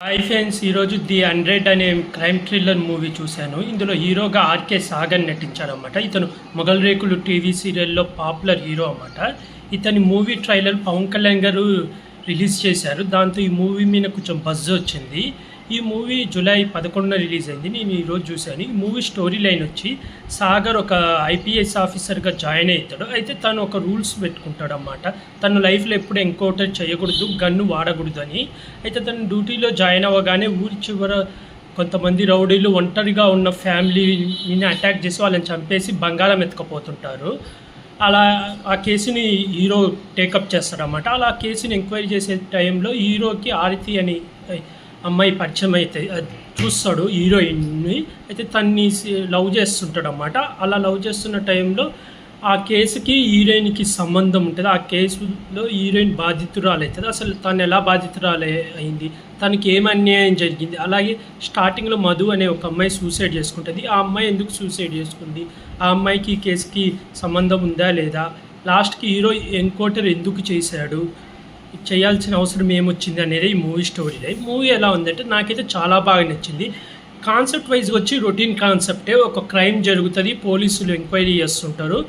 Hi friends, ఈరోజు the 100 అనే crime thriller movie చూశాను. ఇందులో హీరోగా ఆర్కే సాగర్ నటించారన్నమాట. ఇతను మొగల్ రేకులు టీవీ సీరియల్లో పాపులర్ హీరో అన్నమాట. ఇతని మూవీ ట్రైలర్ పవన్ కళ్యాణ్ గారు రిలీజ్ చేశారు. దాంతో ఈ మూవీ మీద కొంచెం బజ్ వచ్చింది. ఈ మూవీ జూలై 11న రిలీజ్ అయింది. నేను ఈరోజు చూశాను. ఈ మూవీ స్టోరీ లైన్ వచ్చి సాగర్ ఒక ఐపీఎస్ ఆఫీసర్గా జాయిన్ అవుతాడు. అయితే తను ఒక రూల్స్ పెట్టుకుంటాడు అన్నమాట. తను లైఫ్లో ఎప్పుడు ఎన్కౌంటర్ చేయకూడదు, గన్ను వాడకూడదు అని. అయితే తను డ్యూటీలో జాయిన్ అవ్వగానే ఊరి చివర కొంతమంది రౌడీలు ఒంటరిగా ఉన్న ఫ్యామిలీని అటాక్ చేసి వాళ్ళని చంపేసి బంగారం ఎత్తుకపోతుంటారు. అలా ఆ కేసుని హీరో టేకప్ చేస్తాడన్నమాట. అలా ఆ కేసుని ఎంక్వైరీ చేసే టైంలో హీరోకి ఆరతి అని అమ్మాయి పరిచయం అయితే చూస్తాడు హీరోయిన్ని. అయితే తన్ని లవ్ చేస్తుంటాడు అన్నమాట. అలా లవ్ చేస్తున్న టైంలో ఆ కేసుకి హీరోయిన్కి సంబంధం ఉంటుంది. ఆ కేసులో హీరోయిన్ బాధితురాలు అవుతుంది. అసలు తను ఎలా బాధితురాలు అయింది, తనకి ఏం అన్యాయం జరిగింది, అలాగే స్టార్టింగ్లో మధు అనే ఒక అమ్మాయి సూసైడ్ చేసుకుంటుంది. ఆ అమ్మాయి ఎందుకు సూసైడ్ చేసుకుంది, ఆ అమ్మాయికి ఈ కేసుకి సంబంధం ఉందా లేదా, లాస్ట్కి హీరో ఎన్కౌంటర్ ఎందుకు చేశాడు, చేయాల్సిన అవసరం ఏమొచ్చింది అనేది ఈ మూవీ స్టోరీ లైన్. మూవీ ఎలా ఉందంటే నాకైతే చాలా బాగా నచ్చింది. కాన్సెప్ట్ వైజ్ వచ్చి రొటీన్ కాన్సెప్టే. ఒక క్రైమ్ జరుగుతుంది, పోలీసులు ఎంక్వైరీ చేస్తుంటారు,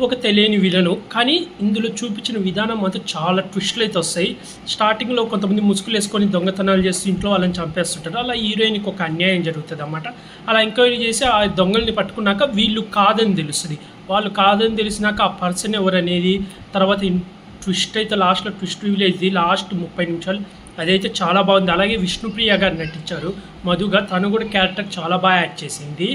ఒక తెలియని విలను. కానీ ఇందులో చూపించిన విధానం మాత్రం చాలా ట్విస్ట్లు అయితే వస్తాయి. స్టార్టింగ్లో కొంతమంది ముసుగులు వేసుకొని దొంగతనాలు చేస్తూ ఇంట్లో వాళ్ళని చంపేస్తుంటారు. అలా హీరోయిన్కి ఒక అన్యాయం జరుగుతుంది అన్నమాట. అలా ఎంక్వైరీ చేసి ఆ దొంగల్ని పట్టుకున్నాక వీళ్ళు కాదని తెలుస్తుంది. వాళ్ళు కాదని తెలిసినాక ఆ పర్సన్ ఎవరు అనేది తర్వాత ట్విస్ట్ అయితే లాస్ట్లో ట్విస్ట్ రివీల్ అయింది లాస్ట్ 30 నిమిషాలు. అదైతే చాలా బాగుంది. అలాగే విష్ణుప్రియ గారు నటించారు మధుగా. తను కూడా క్యారెక్టర్ చాలా బాగా యాక్ట్ చేసింది.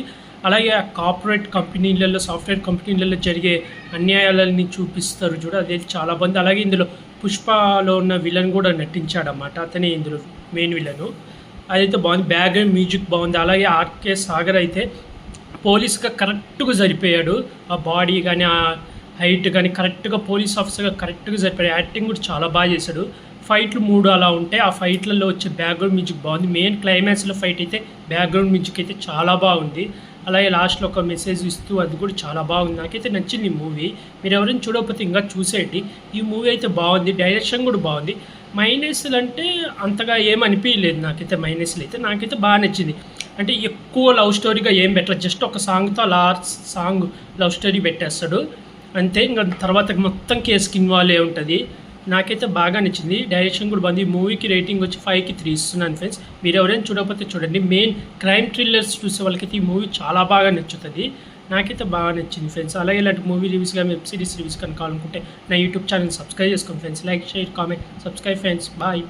అలాగే ఆ కార్పొరేట్ కంపెనీలలో, సాఫ్ట్వేర్ కంపెనీలలో జరిగే అన్యాయాలని చూపిస్తారు చూడ, అదైతే చాలా బాగుంది. అలాగే ఇందులో పుష్పలో ఉన్న విలన్ కూడా నటించాడన్నమాట. అతనే ఇందులో మెయిన్ విలను. అదైతే బాగుంది. బ్యాక్గ్రౌండ్ మ్యూజిక్ బాగుంది. అలాగే ఆర్కే సాగర్ అయితే పోలీస్గా కరెక్ట్గా సరిపోయాడు. ఆ బాడీ కానీ ఆ హైట్ కానీ కరెక్ట్గా పోలీస్ ఆఫీసర్గా కరెక్ట్గా సరిపోయాడు. యాక్టింగ్ కూడా చాలా బాగా చేశాడు. ఫైట్లు 3 అలా ఉంటాయి. ఆ ఫైట్లలో వచ్చే బ్యాక్గ్రౌండ్ మ్యూజిక్ బాగుంది. మెయిన్ క్లైమాక్స్లో ఫైట్ అయితే బ్యాక్గ్రౌండ్ మ్యూజిక్ అయితే చాలా బాగుంది. అలాగే లాస్ట్లో ఒక మెసేజ్ ఇస్తూ అది కూడా చాలా బాగుంది. నాకైతే నచ్చింది ఈ మూవీ. మీరు ఎవరైనా చూడకపోతే ఇంకా చూసేయండి. ఈ మూవీ అయితే బాగుంది. డైరెక్షన్ కూడా బాగుంది. మైనస్లు అంటే అంతగా ఏమనిపించలేదు నాకైతే. మైనస్లు అయితే నాకైతే బాగా నచ్చింది. అంటే ఎక్కువ లవ్ స్టోరీగా ఏం పెట్టలేదు. జస్ట్ ఒక సాంగ్తో లాస్ట్ సాంగ్ లవ్ స్టోరీ పెట్టేస్తాడు అంతే. ఇంకా తర్వాత మొత్తం కేసుకి ఇన్వాల్వ్ అయి ఉంటుంది. నాకైతే బాగా నచ్చింది. డైరెక్షన్ కూడా బాగుంది. ఈ మూవీకి రేటింగ్ వచ్చి 5కి 3 ఇస్తున్నాను ఫ్రెండ్స్. మీరు ఎవరైనా చూడకపోతే చూడండి. మెయిన్ క్రైమ్ థ్రిల్లర్స్ చూసే వాళ్ళకైతే ఈ మూవీ చాలా బాగా నచ్చుతుంది. నాకైతే బాగా నచ్చింది ఫ్రెండ్స్. అలాగే ఇలాంటి మూవీ రివ్యూస్ కానీ వెబ్ సిరీస్ రివ్యూస్ కానీ కావాలనుకుంటే నా యూట్యూబ్ ఛానల్ సబ్స్క్రైబ్ చేసుకోండి friends. Like, share, comment, subscribe friends. Bye.